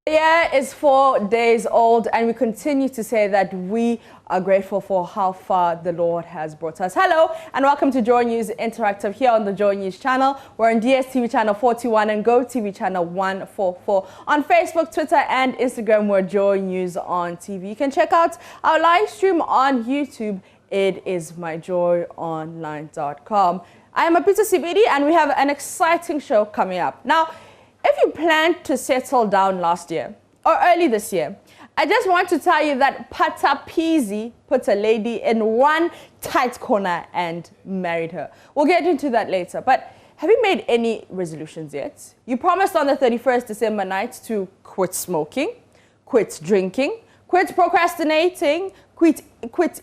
The year is 4 days old, and we continue to say that we are grateful for how far the Lord has brought us. Hello, and welcome to Joy News Interactive here on the Joy News channel. We're on DSTV channel 41 and GoTV channel 144. On Facebook, Twitter, and Instagram, we're Joy News on TV. You can check out our live stream on YouTube. It is myjoyonline.com. I am Apita Sibidi, and we have an exciting show coming up. Now, if you planned to settle down last year or early this year, I just want to tell you that Pata Peasy put a lady in one tight corner and married her. We'll get into that later. But have you made any resolutions yet? You promised on the 31st December night to quit smoking, quit drinking, quit procrastinating, quit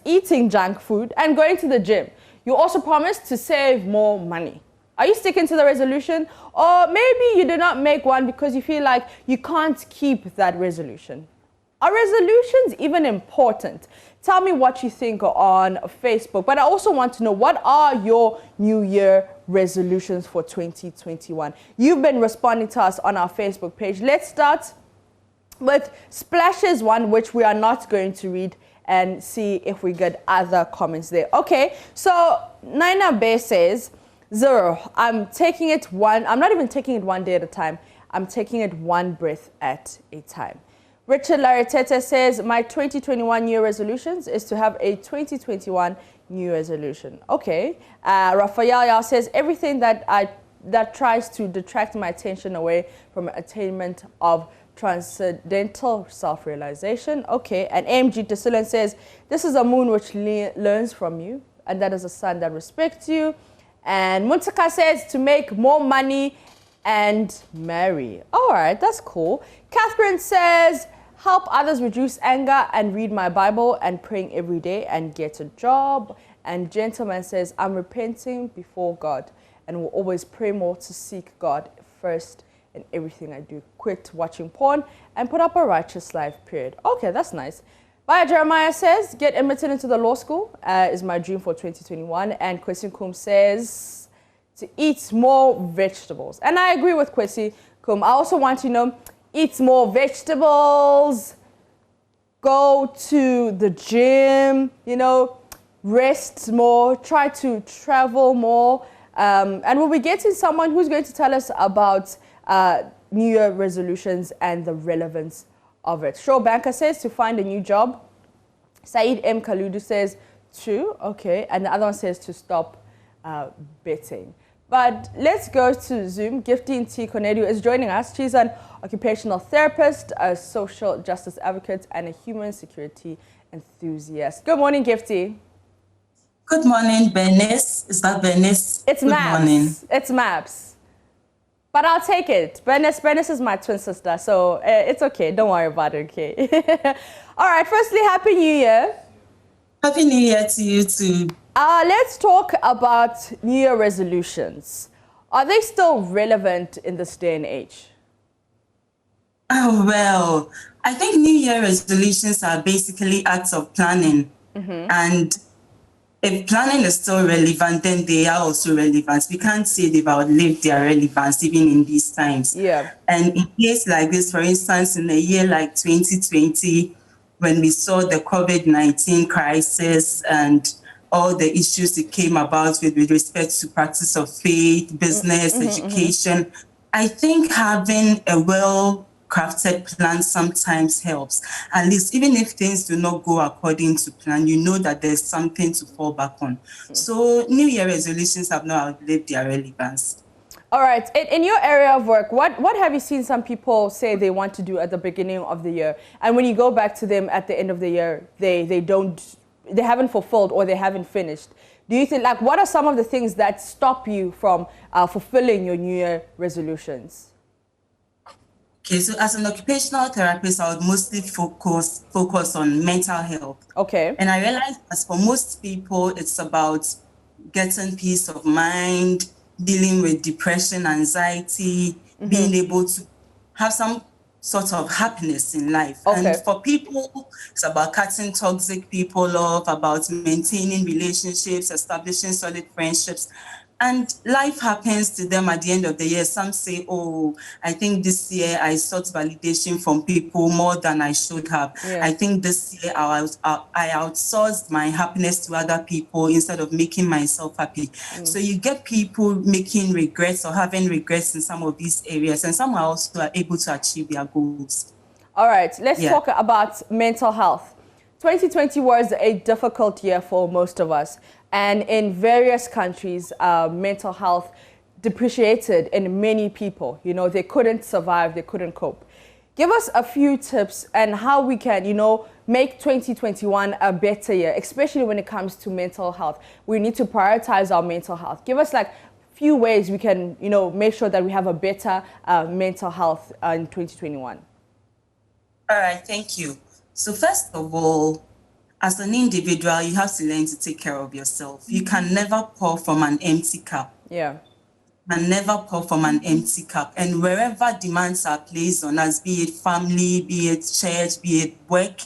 eating junk food, and going to the gym. You also promised to save more money. Are you sticking to the resolution? Or maybe you did not make one because you feel like you can't keep that resolution. Are resolutions even important? Tell me what you think on Facebook. But I also want to know, what are your New Year resolutions for 2021? You've been responding to us on our Facebook page. Let's start with Splash's one, which we are not going to read, and see if we get other comments there. Okay, so Naina Bay says, 0, I'm not even taking it one day at a time. I'm taking it one breath at a time. Richard Laritete says, my 2021 New Year resolutions is to have a 2021 New Year resolution. Okay. Raphael says, everything that tries to detract my attention away from attainment of transcendental self-realization. Okay. And AMG Desilan says, this is a moon which learns from you, and that is a sun that respects you. And Muntaka says to make more money and marry. All right, that's cool. Catherine says, help others reduce anger and read my Bible and praying every day and get a job. And Gentleman says, I'm repenting before God and will always pray more to seek God first in everything I do. Quit watching porn and put up a righteous life, period. Okay, that's nice. Baya Jeremiah says, get admitted into the law school is my dream for 2021. And Kwesi Kum says to eat more vegetables. And I agree with Kwesi Kum. I also want to eat more vegetables, go to the gym, rest more, try to travel more. And we'll be getting someone who's going to tell us about New Year resolutions and the relevance of it. Show Banker says to find a new job. Saeed M. Kaludu says true. Okay. And the other one says to stop betting. But let's go to Zoom. Gifty T. Cornelio is joining us. She's an occupational therapist, a social justice advocate, and a human security enthusiast. Good morning, Gifty. Good morning, Bernice. Is that Bernice? It's Maps. Good morning. It's Maps. But I'll take it. Bernice is my twin sister, so it's okay. Don't worry about it, okay? All right, firstly, Happy New Year. Happy New Year to you too. Let's talk about New Year resolutions. Are they still relevant in this day and age? Oh, well, I think New Year resolutions are basically acts of planning. And if planning is still relevant, then they are also relevant. We can't say they've outlived their relevance even in these times. Yeah. And in case like this, for instance, in a year like 2020, when we saw the COVID-19 crisis and all the issues that came about with respect to practice of faith, business, education, I think having a well-crafted plan sometimes helps. At least even if things do not go according to plan, you know that there's something to fall back on. So New Year resolutions have not outlived their relevance. All right. In your area of work, what have you seen some people say they want to do at the beginning of the year, and when you go back to them at the end of the year, they haven't fulfilled or they haven't finished? Do you think, what are some of the things that stop you from fulfilling your New Year resolutions? Okay, so as an occupational therapist, I would mostly focus on mental health. Okay. And I realize as for most people, it's about getting peace of mind, dealing with depression, anxiety, being able to have some sort of happiness in life. Okay. And for people, it's about cutting toxic people off, about maintaining relationships, establishing solid friendships. And life happens to them at the end of the year. Some say, oh, I think this year I sought validation from people more than I should have. Yeah. I think this year I outsourced my happiness to other people instead of making myself happy. So you get people making regrets or having regrets in some of these areas, and some are also able to achieve their goals. All right, let's talk about mental health. 2020 was a difficult year for most of us. And in various countries, mental health depreciated in many people. You know, they couldn't survive, they couldn't cope. Give us a few tips on how we can, you know, make 2021 a better year, especially when it comes to mental health. We need to prioritize our mental health. Give us like a few ways we can, you know, make sure that we have a better mental health in 2021. All right, thank you. So first of all, as an individual, you have to learn to take care of yourself. You can never pour from an empty cup. Yeah. And never pour from an empty cup. And wherever demands are placed on us, be it family, be it church, be it work,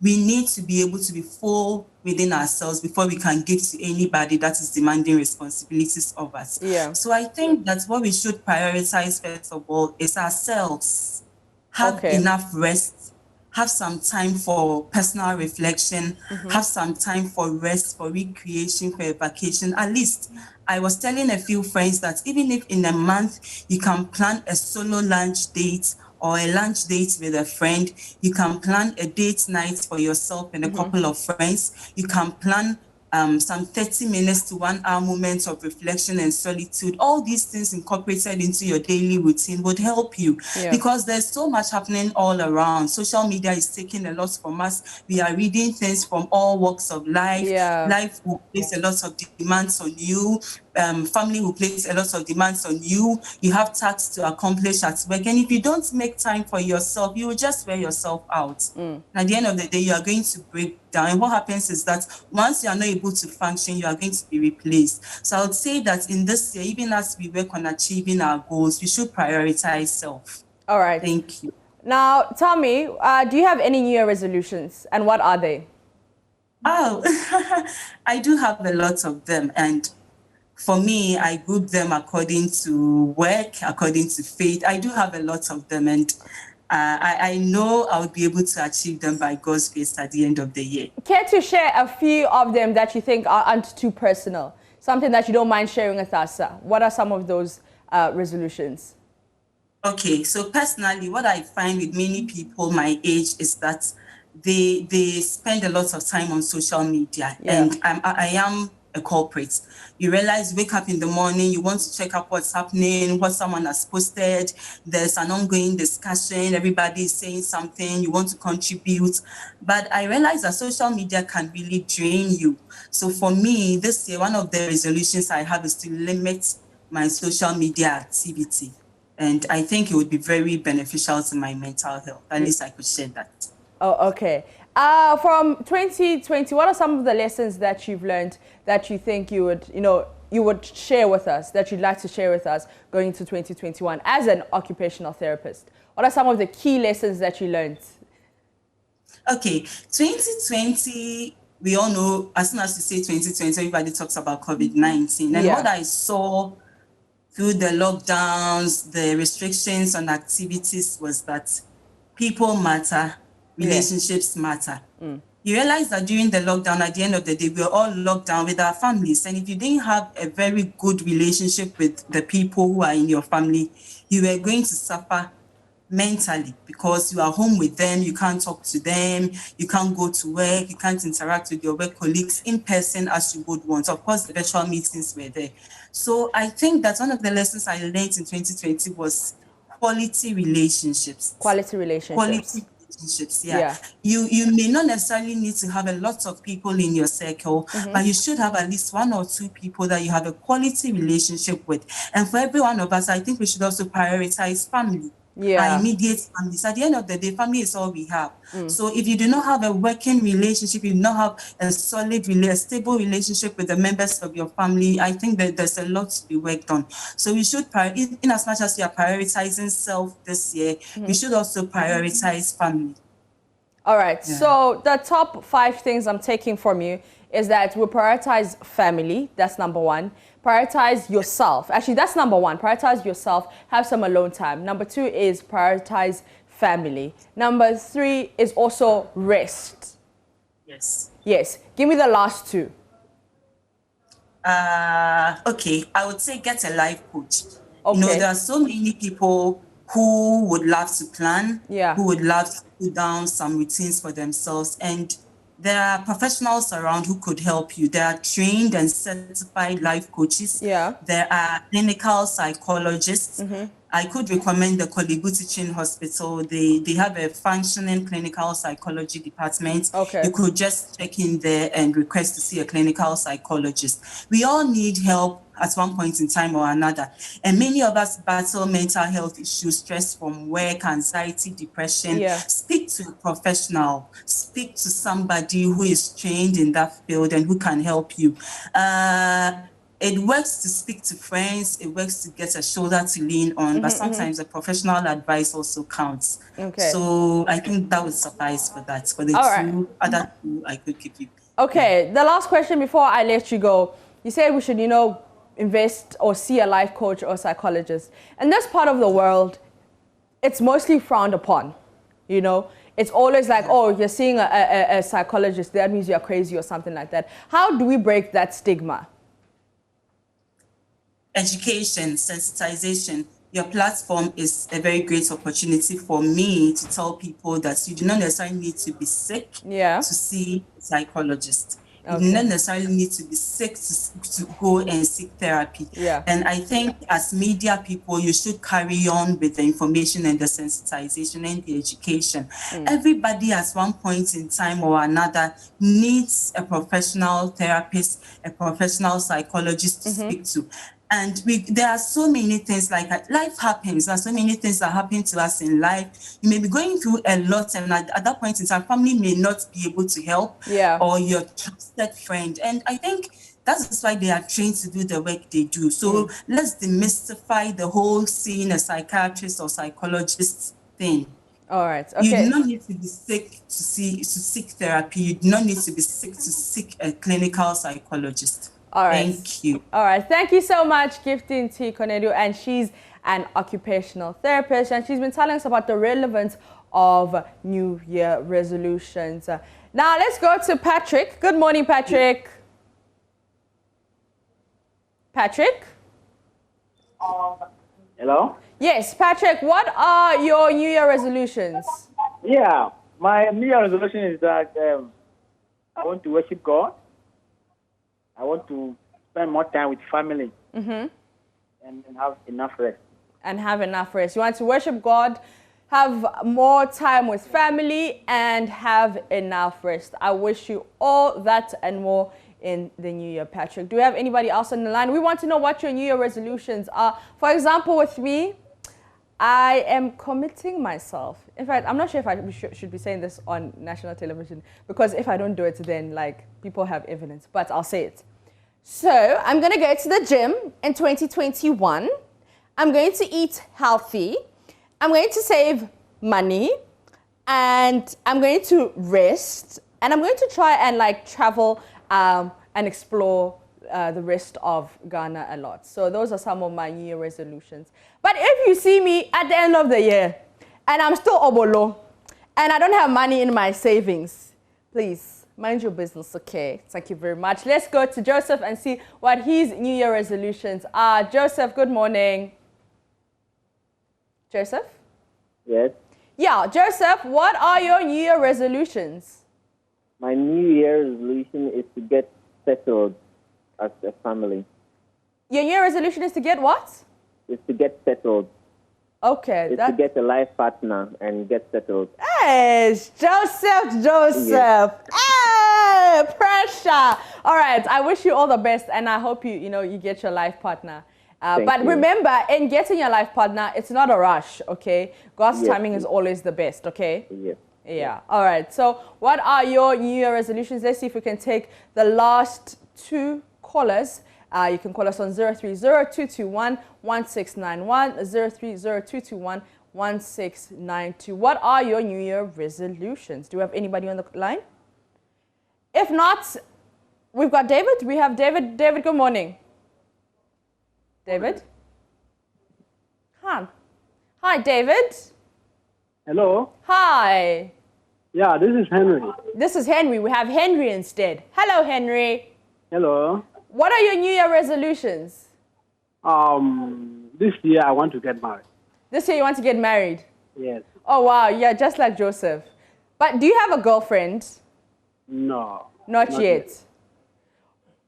we need to be able to be full within ourselves before we can give to anybody that is demanding responsibilities of us. Yeah. So I think that's what we should prioritize first of all is ourselves. Have enough rest. Have some time for personal reflection, have some time for rest, for recreation, for a vacation. At least I was telling a few friends that even if in a month you can plan a solo lunch date or a lunch date with a friend, you can plan a date night for yourself and a couple of friends, you can plan some 30 minutes to 1 hour moments of reflection and solitude. All these things incorporated into your daily routine would help you because there's so much happening all around. Social media is taking a lot from us. We are reading things from all walks of life. Life will place a lot of demands on you. Family will place a lot of demands on you. You have tasks to accomplish at work. And if you don't make time for yourself, you will just wear yourself out. At the end of the day, you are going to break down. And what happens is that once you are not able to function, you are going to be replaced. So I would say that in this year, even as we work on achieving our goals, we should prioritize self. All right. Thank you. Now, tell me, do you have any New Year resolutions and what are they? Oh, I do have a lot of them. And for me, I group them according to work, according to faith. I do have a lot of them, and I know I'll be able to achieve them by God's grace at the end of the year. Care to share a few of them that you think aren't too personal? Something that you don't mind sharing with us? What are some of those resolutions? Okay, so personally, what I find with many people my age is that they spend a lot of time on social media, and I am a culprit. You realize, wake up in the morning, you want to check up what's happening, what someone has posted, there's an ongoing discussion, everybody is saying something, you want to contribute. But I realize that social media can really drain you. So for me, this year, one of the resolutions I have is to limit my social media activity. And I think it would be very beneficial to my mental health. At least I could share that. Oh, okay. From 2020, what are some of the lessons that you've learned that you think you would share with us, that you'd like to share with us going into 2021 as an occupational therapist? What are some of the key lessons that you learned? Okay, 2020, we all know, as soon as you say 2020, everybody talks about COVID-19. And what I saw through the lockdowns, the restrictions on activities was that people matter. Relationships matter. You realize that during the lockdown, at the end of the day, we were all locked down with our families. And if you didn't have a very good relationship with the people who are in your family, you were going to suffer mentally because you are home with them, you can't talk to them, you can't go to work, you can't interact with your work colleagues in person as you would want. Of course, the virtual meetings were there. So I think that one of the lessons I learned in 2020 was quality relationships. Quality relationships. Quality relationships, You may not necessarily need to have a lot of people in your circle, but you should have at least 1 or 2 people that you have a quality relationship with. And for every one of us, I think we should also prioritize family. Our immediate families. At the end of the day, family is all we have. So if you do not have a working relationship, you do not have a solid, a stable relationship with the members of your family, I think that there's a lot to be worked on. So we should, in as much as we are prioritizing self this year, we should also prioritize family. All right. So the top 5 things I'm taking from you is that we prioritize family. That's number one. Prioritize yourself. Actually, that's number one. Prioritize yourself. Have some alone time. Number two is prioritize family. Number three is also rest. Yes. Yes. Give me the last two. Okay, I would say get a life coach. Okay. You know, there are so many people who would love to plan, Yeah. who would love to put down some routines for themselves. And there are professionals around who could help you. There are trained and certified life coaches. Yeah. There are clinical psychologists. I could recommend the Kolibu Teaching Hospital. They have a functioning clinical psychology department. Okay. You could just check in there and request to see a clinical psychologist. We all need help at one point in time or another. And many of us battle mental health issues, stress from work, anxiety, depression. Yeah. Speak to a professional. Speak to somebody who is trained in that field and who can help you. It works to speak to friends. It works to get a shoulder to lean on, but sometimes a professional advice also counts. Okay. So I think that would suffice for that. For the other two, I could keep you. Okay. Yeah. The last question before I let you go. You said we should, invest or see a life coach or psychologist. In this part of the world, it's mostly frowned upon. It's always like, oh, you're seeing a psychologist, that means you're crazy or something like that. How do we break that stigma? Education, sensitization. Your platform is a very great opportunity for me to tell people that you do not necessarily need to be sick to see a psychologist. You do not necessarily need to be sick to go and seek therapy. Yeah. And I think as media people, you should carry on with the information and the sensitization and the education. Everybody at one point in time or another needs a professional therapist, a professional psychologist to speak to. And there are so many things like that. Life happens. There are so many things that happen to us in life. You may be going through a lot, and at that point in time, family may not be able to help, or your trusted friend. And I think that's why they are trained to do the work they do. So let's demystify the whole seeing a psychiatrist or psychologist thing. All right. Okay. You do not need to be sick to seek therapy. You do not need to be sick to seek a clinical psychologist. All right. Thank you. All right. Thank you so much, Gifting T. Konedu. And she's an occupational therapist. And she's been telling us about the relevance of New Year resolutions. Now, let's go to Patrick. Good morning, Patrick. Patrick? Hello? Yes, Patrick, what are your New Year resolutions? Yeah, my New Year resolution is that I want to worship God. I want to spend more time with family and have enough rest. And have enough rest. You want to worship God, have more time with family, and have enough rest. I wish you all that and more in the New Year, Patrick. Do we have anybody else on the line? We want to know what your New Year resolutions are. For example, with me, I am committing myself. In fact, I'm not sure if I should be saying this on national television, because if I don't do it, then people have evidence, but I'll say it. So I'm going to go to the gym in 2021. I'm going to eat healthy. I'm going to save money, and I'm going to rest, and I'm going to try and travel and explore the rest of Ghana a lot. So those are some of my New Year resolutions. But if you see me at the end of the year and I'm still obolo and I don't have money in my savings, please mind your business, okay? Thank you very much. Let's go to Joseph and see what his New Year resolutions are. Joseph, good morning. Joseph? Yes? Yeah, Joseph, what are your New Year resolutions? My New Year resolution is to get settled as a family. Your New Year resolution is to get what? Is to get settled. Okay. Is to get a life partner and get settled. Hey, Joseph. Yes. Hey, pressure. All right. I wish you all the best, and I hope you get your life partner. But remember, in getting your life partner, it's not a rush, okay? God's timing is always the best, okay? Yes. Yeah. All right. So what are your New Year resolutions? Let's see if we can take the last two callers. You can call us on 030-221-1691, 030-221-1692. What are your New Year resolutions? Do we have anybody on the line? If not, We've got David. We have David. David, good morning. David? Hi. Hi, David. Hello? Hi. Yeah, this is Henry. This is Henry. We have Henry instead. Hello, Henry. Hello. What are your New Year resolutions? This year I want to get married. This year you want to get married? Yes. Oh, wow. Yeah, just like Joseph. But do you have a girlfriend? No. Not yet.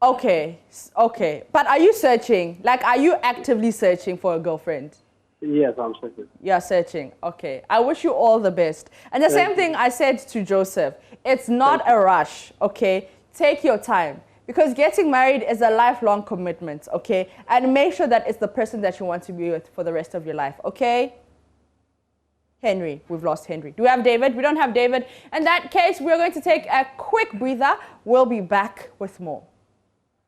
Okay. Okay. But are you searching? Like, are you actively searching for a girlfriend? Yes, I'm searching. You're searching. Okay. I wish you all the best. And the same thing I said to Joseph. It's not a rush, okay? Take your time. Because getting married is a lifelong commitment, okay? And make sure that it's the person that you want to be with for the rest of your life, okay? Henry. We've lost Henry. Do we have David? We don't have David. In that case, we're going to take a quick breather. We'll be back with more.